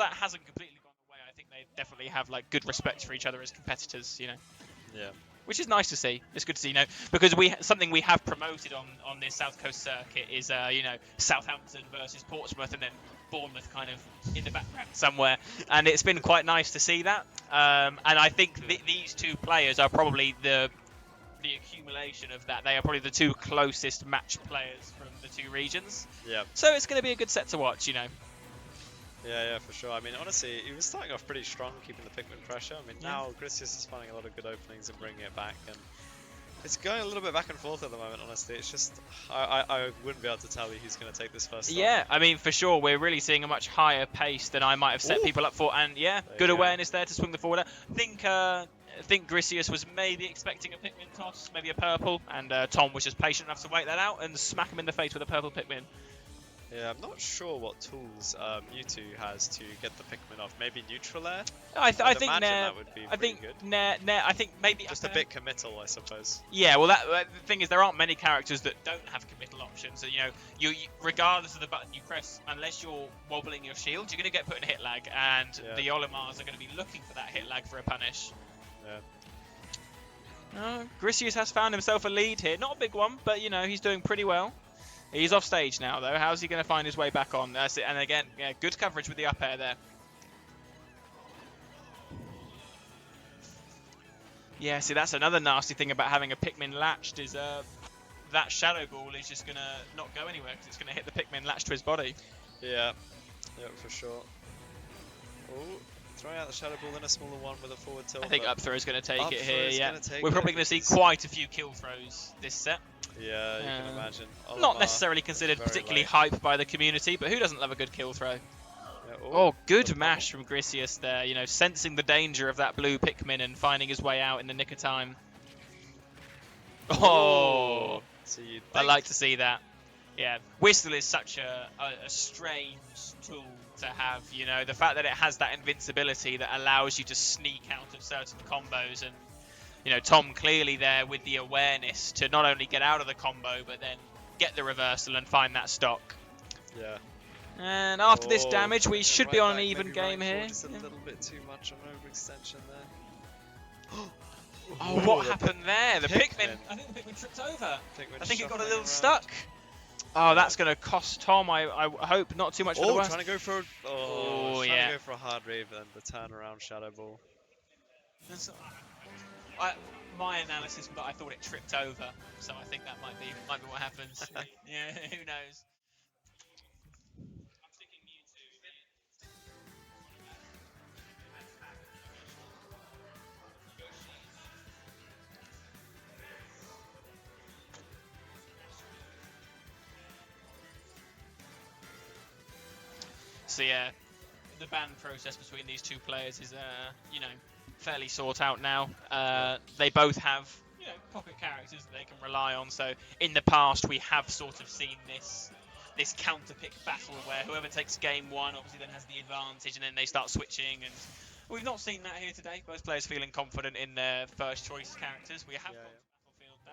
that hasn't completely gone away. I think they definitely have like good respect for each other as competitors, you know. Yeah. Which is nice to see. It's good to see, you know, because something we have promoted on this South Coast circuit is, you know, Southampton versus Portsmouth, and then Bournemouth kind of in the background somewhere, and it's been quite nice to see that. And I think these two players are probably the accumulation of that. They are probably the two closest match players from the two regions. Yeah. So it's going to be a good set to watch, you know. Yeah, for sure. I mean, honestly, he was starting off pretty strong, keeping the Pikmin pressure. I mean, now Griseous is finding a lot of good openings and bringing it back, and it's going a little bit back and forth at the moment, honestly. It's just, I wouldn't be able to tell you who's going to take this first start. Yeah, I mean, for sure, we're really seeing a much higher pace than I might have set people up for, and yeah, good awareness there to swing the forward. I think Griseous was maybe expecting a Pikmin toss, maybe a purple, and Tom was just patient enough to wait that out and smack him in the face with a purple Pikmin. Yeah, I'm not sure what tools Mewtwo has to get the Pikmin off. Maybe neutral air? I think that would be pretty good. I think maybe just a bit committal, I suppose. Yeah, well, the thing is, there aren't many characters that don't have committal options. So, you know, you regardless of the button you press, unless you're wobbling your shield, you're going to get put in hit lag, and the Olimars are going to be looking for that hit lag for a punish. Yeah. Griseous has found himself a lead here. Not a big one, but, you know, he's doing pretty well. He's off stage now, though. How's he going to find his way back on? That's it. And again, yeah, good coverage with the up air there. Yeah, see, that's another nasty thing about having a Pikmin latched is that Shadow Ball is just going to not go anywhere because it's going to hit the Pikmin latched to his body. Yeah, for sure. Oh, throwing out the Shadow Ball in a smaller one with a forward tilt. I think up throw is going to take it here, yeah. We're probably going to see quite a few kill throws this set. Yeah, you can imagine. Not necessarily considered particularly hype by the community, but who doesn't love a good kill throw? Yeah, good mash from Griseous there, you know, sensing the danger of that blue Pikmin and finding his way out in the nick of time. Oh, I like to see that. Yeah, Whistle is such a strange tool to have, you know, the fact that it has that invincibility that allows you to sneak out of certain combos, and you know, Tom clearly there with the awareness to not only get out of the combo, but then get the reversal and find that stock. Yeah. And after this damage, we should be on an even game here. Just a little bit too much on overextension there. Oh, what happened there? The Pikmin. I think the Pikmin tripped over. I think it got a little stuck. Oh, that's going to cost Tom. I hope not too much for the worst. Trying to go for trying to go for a hard rave and the turnaround Shadow Ball. My analysis, but I thought it tripped over, so I think that might be what happens. Yeah, who knows? I'm sticking Mewtwo. So yeah, the ban process between these two players is, you know, fairly sought out now. They both have, you know, pocket characters that they can rely on. So in the past, we have sort of seen this counter pick battle where whoever takes game one obviously then has the advantage, and then they start switching. And we've not seen that here today. Both players feeling confident in their first choice characters. We have got Battlefield though,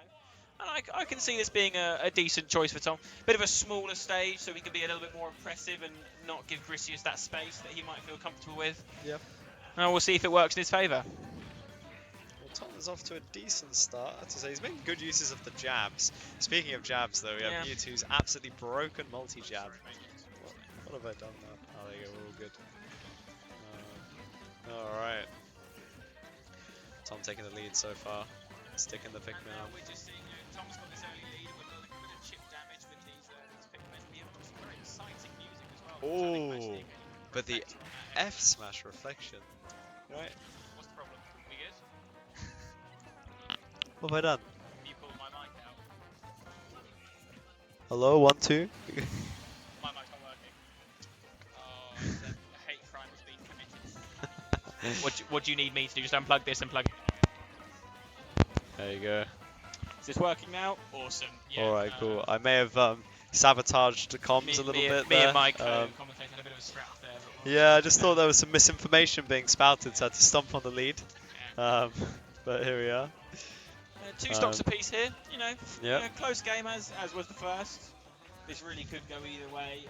and I can see this being a decent choice for Tom. Bit of a smaller stage, so he can be a little bit more impressive and not give Griseous that space that he might feel comfortable with. Yep. And we'll see if it works in his favour. Well, Tom is off to a decent start. To say he's making good uses of the jabs. Speaking of jabs, though, we have Mewtwo's absolutely broken multi-jab. What have I done now? Oh, there you go, we're all good. Alright. Tom taking the lead so far. Sticking the Pikmin up. We're just seeing, Tom's got this early lead. We're building a bit of chip damage with these Pikmin. We have some very exciting music as well. Oh, but the F smash reflection. Right. What's the problem? We good? What have I done? You pulled my mic out. Hello, 1, 2. My mic's not working. Oh, a hate crime has been committed. What do you need me to do? Just unplug this and plug it. There you go. Is this working now? Awesome. Yeah, Alright, cool. I may have sabotaged the comms a little bit there. Me and my co-commentator had a bit of a scrap there. Yeah, I just thought there was some misinformation being spouted, so I had to stomp on the lead. Yeah. But here we are. 2 stocks apiece here, you know. Yep. Close game as was the first. This really could go either way.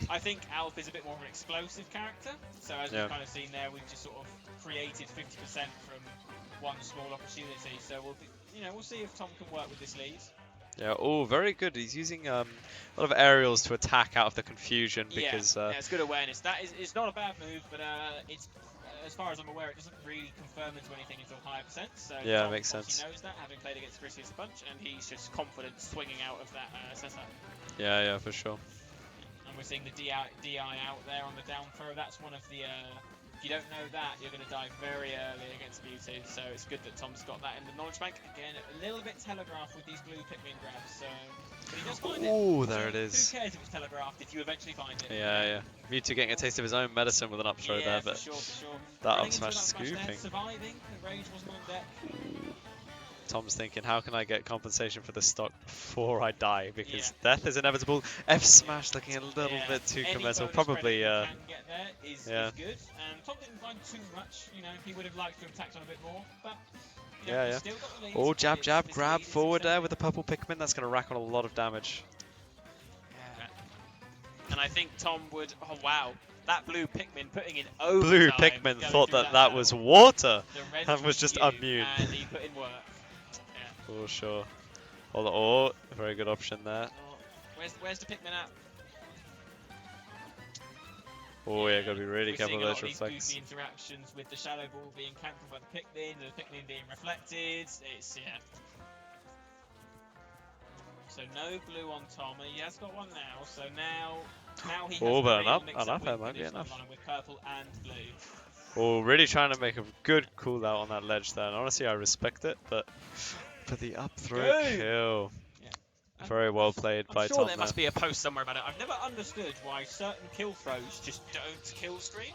I think Alf is a bit more of an explosive character. So as we've kind of seen there, we've just sort of created 50% from one small opportunity. So we'll see if Tom can work with this lead. Yeah, oh, very good. He's using a lot of aerials to attack out of the confusion because... yeah, it's good awareness. It's not a bad move, but it's as far as I'm aware, it doesn't really confirm into anything until higher percent. So yeah, Tom makes sense. He knows that, having played against Griseous a bunch, and he's just confident swinging out of that setup. Yeah, for sure. And we're seeing the DI out there on the down throw. That's one of the... if you don't know that, you're going to die very early against Mewtwo, so it's good that Tom's got that in the knowledge bank. Again, a little bit telegraphed with these blue Pikmin grabs, so... But he does find it. Oh, there it is. Who cares if it's telegraphed if you eventually find it? Yeah. Mewtwo getting a taste of his own medicine with an up throw there, but for sure. that up smash scooping. Surviving, the rage wasn't on deck. Tom's thinking, how can I get compensation for this stock before I die? Because death is inevitable. F smash looking a little bit too committal. Probably, can get there is good. And Tom didn't find too much. He would have liked to have attacked on a bit more, but. Still got the lead. Oh, jab, grab forward there with the purple Pikmin. That's going to rack on a lot of damage. Yeah. And I think Tom would. Oh wow, that blue Pikmin putting in overtime. Blue Pikmin thought that was water and was just immune. And he put in work. For sure. Oh, very good option there. Where's the Pikmin at? Oh yeah, gotta be really careful with those reflects. Goofy interactions with the Shadow Ball being cancelled by the Pikmin being reflected. It's So no blue on Tom, and he has got one now. So now he has a real mix-up might be enough. With purple and blue. Oh, really trying to make a good cooldown on that ledge there. And honestly, I respect it, but the up throw kill. Very well played by Tom. I'm sure there must be a post somewhere about it. I've never understood why certain kill throws just don't kill stream.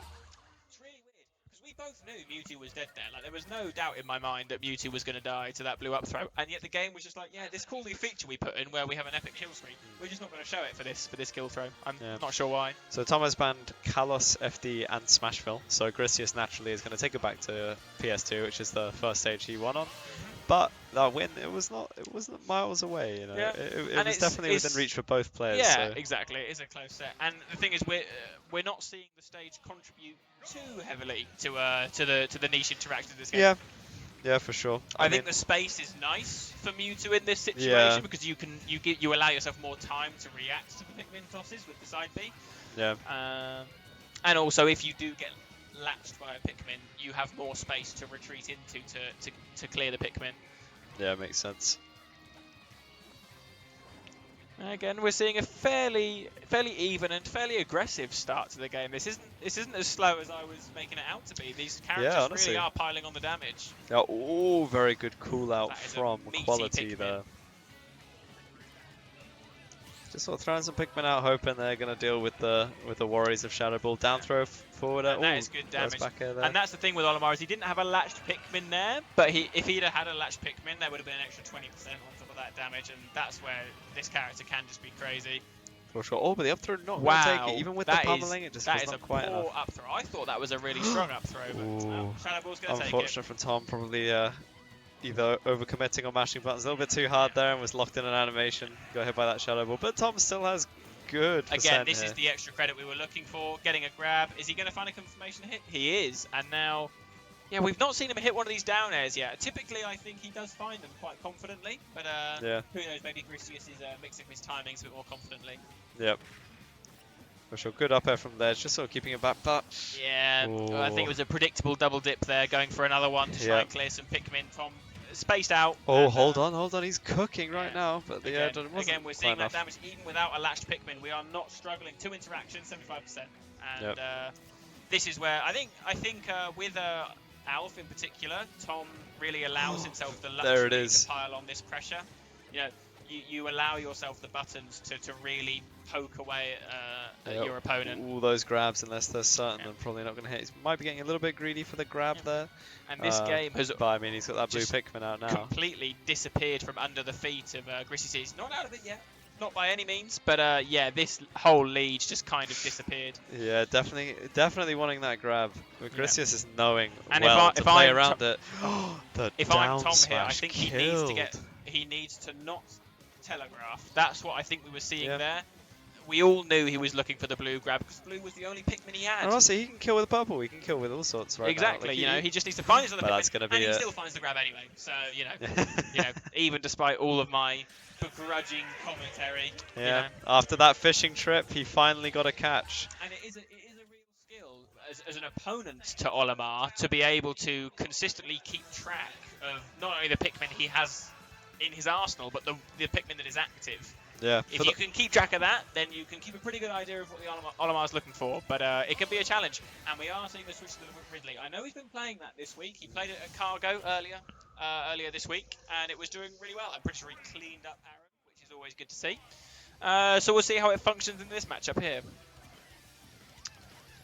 It's really weird. Because we both knew Mewtwo was dead there. Like, there was no doubt in my mind that Mewtwo was going to die to that blue up throw. And yet the game was just like, yeah, this cool new feature we put in where we have an epic kill stream. We're just not going to show it for this kill throw. I'm not sure why. So Tom has banned Kalos, FD, and Smashville. So Griseous naturally is going to take it back to PS2, which is the first stage he won on. But that win, it wasn't miles away. Yeah. It was definitely within reach for both players. Yeah, exactly. It is a close set, and the thing is, we're not seeing the stage contribute too heavily to the niche interaction of this game. Yeah, for sure. I think the space is nice for Mewtwo in this situation because you allow yourself more time to react to the Pikmin tosses with the side B. Yeah. And also, if you do get latched by a Pikmin, you have more space to retreat into to clear the Pikmin. Yeah, makes sense. Again, we're seeing a fairly even and fairly aggressive start to the game. This isn't as slow as I was making it out to be. These characters really are piling on the damage. Yeah, very good cool out from QualiT there. Just sort of throwing some Pikmin out, hoping they're going to deal with the warriors of Shadow Ball. Down throw forward. That is good damage. And that's the thing with Olimar is he didn't have a latched Pikmin there, but if he'd have had a latched Pikmin, there would have been an extra 20% on top of that damage, and that's where this character can just be crazy. For sure. Oh, but the up throw not going to take it. Even with the pummeling, it just was not quite enough. That is a poor up throw. I thought that was a really strong up throw, but Shadow Ball's going to take it. Unfortunate from Tom, probably either overcommitting or mashing buttons a little bit too hard there and was locked in an animation. Got hit by that Shadow Ball, but Tom still has good Again, this is the extra credit we were looking for. Getting a grab. Is he going to find a confirmation hit? He is. And now, we've not seen him hit one of these down airs yet. Typically, I think he does find them quite confidently, but who knows? Maybe Griseous is mixing his timings a bit more confidently. Yep. For sure, good up air from there, just sort of keeping it back, but... Yeah, I think it was a predictable double dip there, going for another one to try and clear some Pikmin. Tom spaced out. Oh, hold on, he's cooking right now, but the air wasn't Again, we're seeing enough. that damage even without a latched Pikmin. We are not struggling. 2 interactions, 75%. And this is where, I think with Alf in particular, Tom really allows himself the luxury to pile on this pressure. You allow yourself the buttons to really poke away at your opponent. All those grabs, unless they're certain, they're probably not going to hit. He might be getting a little bit greedy for the grab there. And this game has... But, I mean, he's got that blue Pikmin out now. Completely disappeared from under the feet of Griseous. He's not out of it yet. Not by any means, but this whole lead just kind of disappeared. Yeah, definitely wanting that grab. But Griseous is knowing and to play around it. If I'm Tom here, I think he needs to not telegraph. That's what I think we were seeing there. we all knew he was looking for the blue grab because blue was the only Pikmin he had. And also, he can kill with purple. He can kill with all sorts right exactly. now. Like, you know, he just needs to find his other but Pikmin, that's gonna be and he it. still finds the grab anyway. So you know, even despite all of my begrudging commentary. Yeah. You know, After that fishing trip, he finally got a catch. and it is a real skill as an opponent to Olimar to be able to consistently keep track of not only the Pikmin he has in his arsenal, but the Pikmin that is active. Yeah. If you can keep track of that, then you can keep a pretty good idea of what the Olimar is looking for. But it can be a challenge, and we are seeing the switch to the Ridley. I know he's been playing that this week. He played it at Cargo earlier this week, and it was doing really well. I'm pretty sure he cleaned up Aaron, which is always good to see. So we'll see how it functions in this matchup here.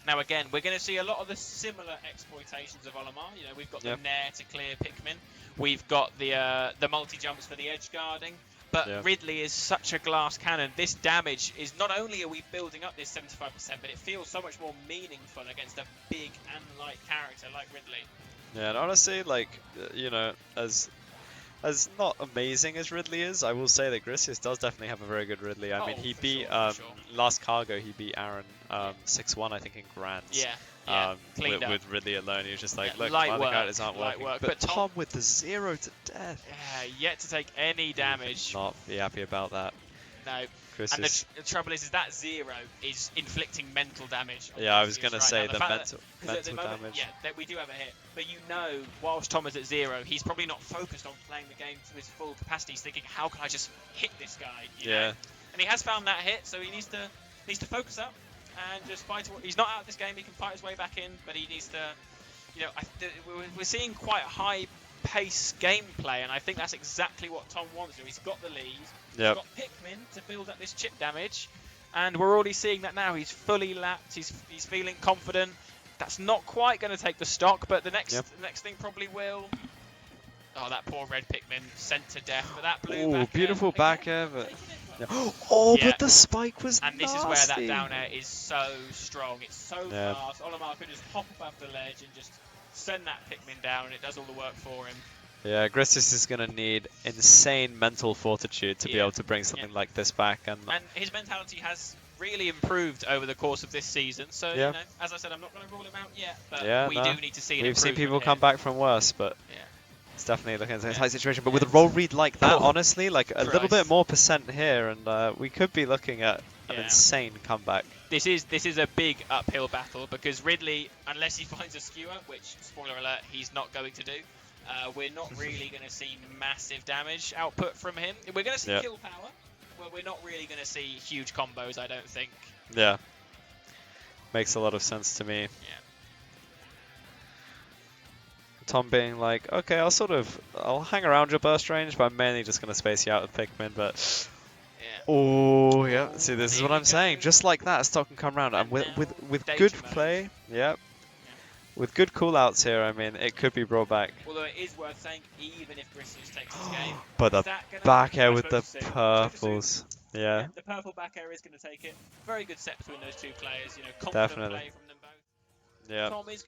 Now again, we're going to see a lot of the similar exploitations of Olimar. You know, we've got the Nair to clear Pikmin. We've got the multi-jumps for the edge guarding. But Ridley is such a glass cannon. This damage is not only are we building up this 75%, but it feels so much more meaningful against a big and light character like Ridley. Yeah, and honestly, like, you know, as not amazing as Ridley is, I will say that Griseous does definitely have a very good Ridley. I mean, he beat last Cargo, he beat Aaron 6-1 I think in Grands. With Ridley alone, he was just like, look, my other characters aren't working. But Tom with the 0 to death. Yeah, yet to take any damage. Not be happy about that. No. Griseous. And the trouble is that 0 is inflicting mental damage. Yeah, I was going to say the mental damage. Yeah, that we do have a hit. But you know, whilst Tom is at 0, he's probably not focused on playing the game to his full capacity. He's thinking, how can I just hit this guy? You know? And he has found that hit, so he needs to focus up and just fight. He's not out of this game. He can fight his way back in, but he needs to. You know, we're seeing quite high pace gameplay, and I think that's exactly what Tom wants to do. He's got the lead. He's got Pikmin to build up this chip damage, and we're already seeing that now. He's fully lapped. He's feeling confident. That's not quite going to take the stock, but the next thing probably will. Oh, that poor red Pikmin sent to death. But that blue back beautiful air, back air, but but the spike was and this is where that down air is so strong. It's so fast. Olimar could just hop above the ledge and just send that Pikmin down, and it does all the work for him. Yeah, Griseous is going to need insane mental fortitude to be able to bring something like this back. And his mentality has really improved over the course of this season. So, you know, as I said, I'm not going to rule him out yet, but we do need to see an improvement. We've seen people come back from worse, but it's definitely looking at a tight situation. But with a roll read like that, honestly, like a little bit more percent here, and we could be looking at an insane comeback. This is a big uphill battle because Ridley, unless he finds a skewer, which, spoiler alert, he's not going to do, we're not really going to see massive damage output from him. We're going to see kill power, but we're not really going to see huge combos, I don't think. Yeah. Makes a lot of sense to me. Yeah. Tom being like, okay, I'll hang around your burst range, but I'm mainly just going to space you out with Pikmin, but... See, this is what I'm saying. Just like that, stock can come around. And with good play, with good callouts here, I mean, it could be brought back. Although it is worth saying, even if Griseous takes this game, but the back air with the purples, the purple back air is going to take it. Very good set between those two players. You know, confident play from them both. Yeah. Tom is